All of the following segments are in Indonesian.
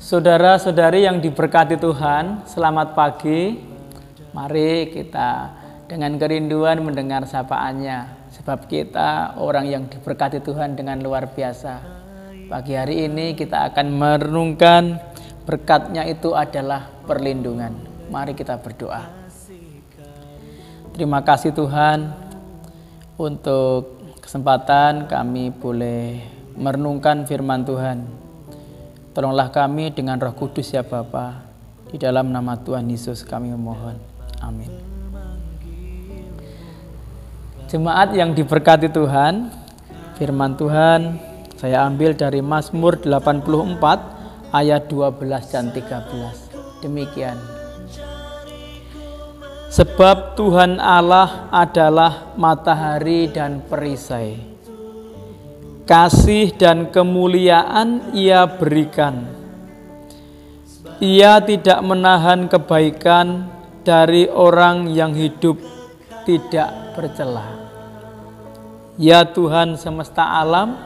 Saudara-saudari yang diberkati Tuhan, selamat pagi. Mari kita dengan kerinduan mendengar sapaannya, sebab kita orang yang diberkati Tuhan dengan luar biasa. Pagi hari ini kita akan merenungkan berkatnya itu adalah perlindungan. Mari kita berdoa. Terima kasih Tuhan untuk kesempatan kami boleh merenungkan firman Tuhan. Tolonglah kami dengan Roh Kudus ya Bapa. Di dalam nama Tuhan Yesus kami memohon. Amin. Jemaat yang diberkati Tuhan, firman Tuhan saya ambil dari Mazmur 84 ayat 12 dan 13. Demikian. Sebab Tuhan Allah adalah matahari dan perisai. Kasih dan kemuliaan Ia berikan. Ia tidak menahan kebaikan dari orang yang hidup tidak bercela. Ya Tuhan semesta alam,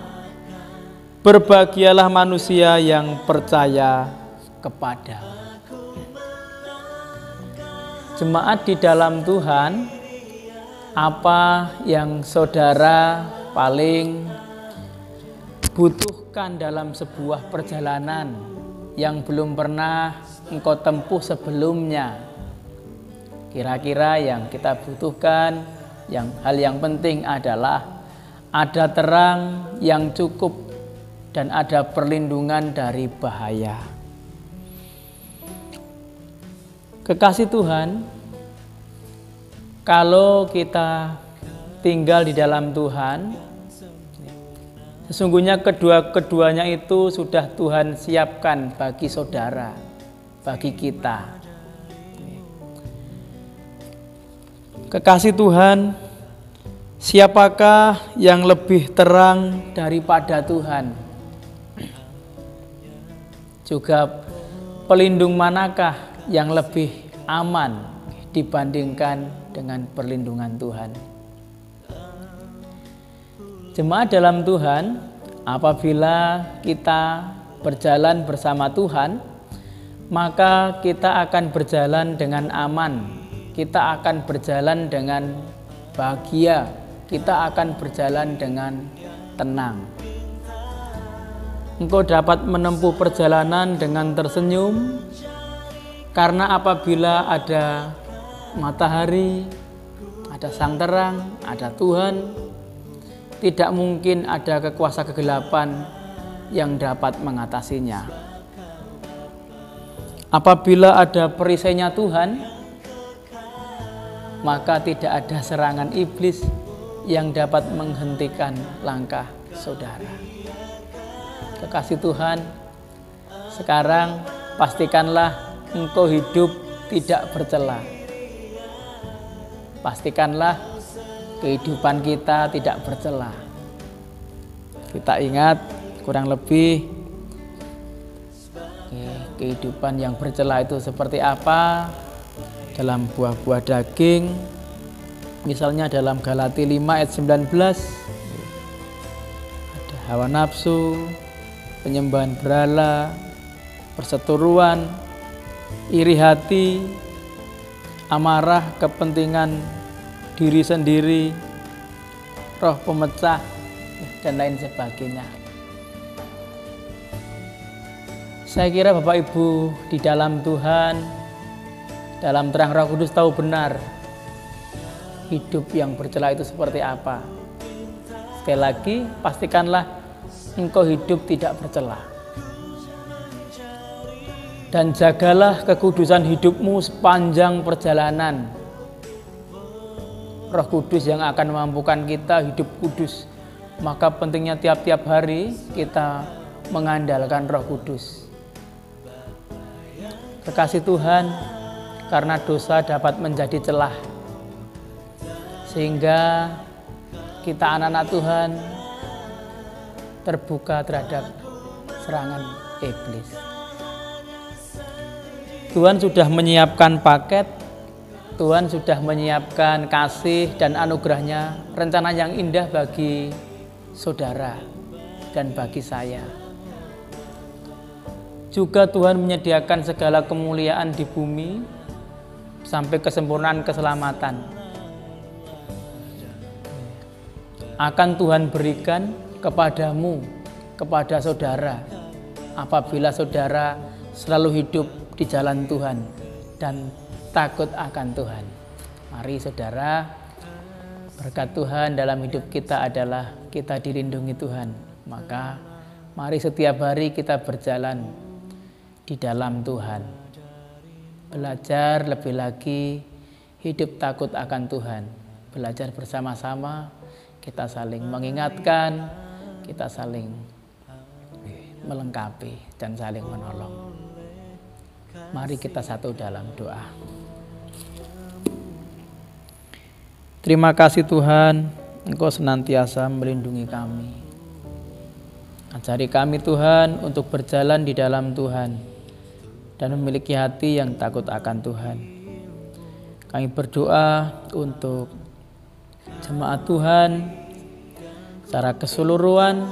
berbahagialah manusia yang percaya kepada-Mu. Jemaat di dalam Tuhan, apa yang saudara paling butuhkan dalam sebuah perjalanan yang belum pernah engkau tempuh sebelumnya? Kira-kira yang kita butuhkan, hal yang penting adalah ada terang yang cukup dan ada perlindungan dari bahaya. Kekasih Tuhan, kalau kita tinggal di dalam Tuhan, sesungguhnya kedua-keduanya itu sudah Tuhan siapkan bagi saudara, bagi kita. Kekasih Tuhan, siapakah yang lebih terang daripada Tuhan? Juga pelindung manakah yang lebih aman dibandingkan dengan perlindungan Tuhan? Jemaat dalam Tuhan, apabila kita berjalan bersama Tuhan, maka kita akan berjalan dengan aman, kita akan berjalan dengan bahagia, kita akan berjalan dengan tenang. Engkau dapat menempuh perjalanan dengan tersenyum, karena apabila ada matahari, ada sang terang, ada Tuhan, tidak mungkin ada kekuasa kegelapan yang dapat mengatasinya. Apabila ada perisainya Tuhan, maka tidak ada serangan iblis yang dapat menghentikan langkah saudara. Kekasih Tuhan, sekarang pastikanlah engkau hidup tidak bercela. Pastikanlah kehidupan kita tidak bercela. Kita ingat kurang lebih kehidupan yang bercela itu seperti apa dalam buah-buah daging. Misalnya dalam Galati 5 ayat 19 ada hawa nafsu, penyembahan berhala, perseteruan, iri hati, amarah, kepentingan diri sendiri, roh pemecah, dan lain sebagainya. Saya kira Bapak Ibu di dalam Tuhan, dalam terang Roh Kudus tahu benar hidup yang bercela itu seperti apa. Sekali lagi, pastikanlah engkau hidup tidak bercela. Dan jagalah kekudusan hidupmu sepanjang perjalanan. Roh Kudus yang akan memampukan kita hidup kudus. Maka pentingnya tiap-tiap hari kita mengandalkan Roh Kudus. Kekasih Tuhan, karena dosa dapat menjadi celah, sehingga kita anak-anak Tuhan terbuka terhadap serangan iblis. Tuhan sudah menyiapkan paket, Tuhan sudah menyiapkan kasih dan anugerahnya, rencana yang indah bagi saudara. dan bagi saya. Juga Tuhan menyediakan segala kemuliaan di bumi sampai kesempurnaan keselamatan. Akan Tuhan berikan kepadamu, kepada saudara, apabila saudara selalu hidup di jalan Tuhan dan takut akan Tuhan. Mari saudara, berkat Tuhan dalam hidup kita adalah kita dilindungi Tuhan. Maka mari setiap hari kita berjalan di dalam Tuhan. Belajar lebih lagi hidup takut akan Tuhan. Belajar bersama-sama, kita saling mengingatkan, kita saling melengkapi dan saling menolong. Mari kita satu dalam doa. Terima kasih Tuhan, Engkau senantiasa melindungi kami. Ajari kami Tuhan untuk berjalan di dalam Tuhan dan memiliki hati yang takut akan Tuhan. Kami berdoa untuk jemaat Tuhan secara keseluruhan,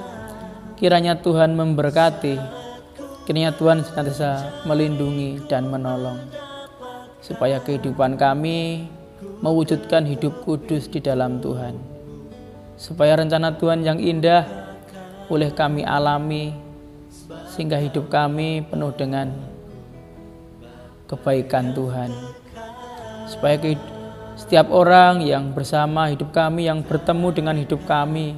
kiranya Tuhan memberkati, kiranya Tuhan senantiasa melindungi dan menolong, supaya kehidupan kami mewujudkan hidup kudus di dalam Tuhan, supaya rencana Tuhan yang indah boleh kami alami, sehingga hidup kami penuh dengan kebaikan Tuhan, supaya setiap orang yang bersama hidup kami, yang bertemu dengan hidup kami,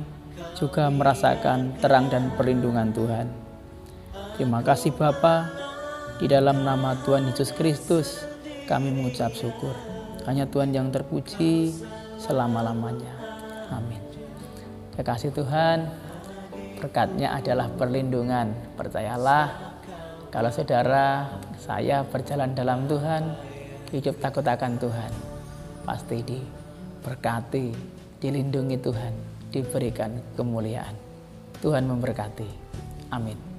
juga merasakan terang dan perlindungan Tuhan. Terima kasih Bapa, di dalam nama Tuhan Yesus Kristus kami mengucap syukur. Hanya Tuhan yang terpuji selama-lamanya. Amin. Terima kasih Tuhan, berkatnya adalah perlindungan. Percayalah, kalau saudara saya berjalan dalam Tuhan, hidup takut akan Tuhan, pasti diberkati, dilindungi Tuhan, diberikan kemuliaan. Tuhan memberkati. Amin.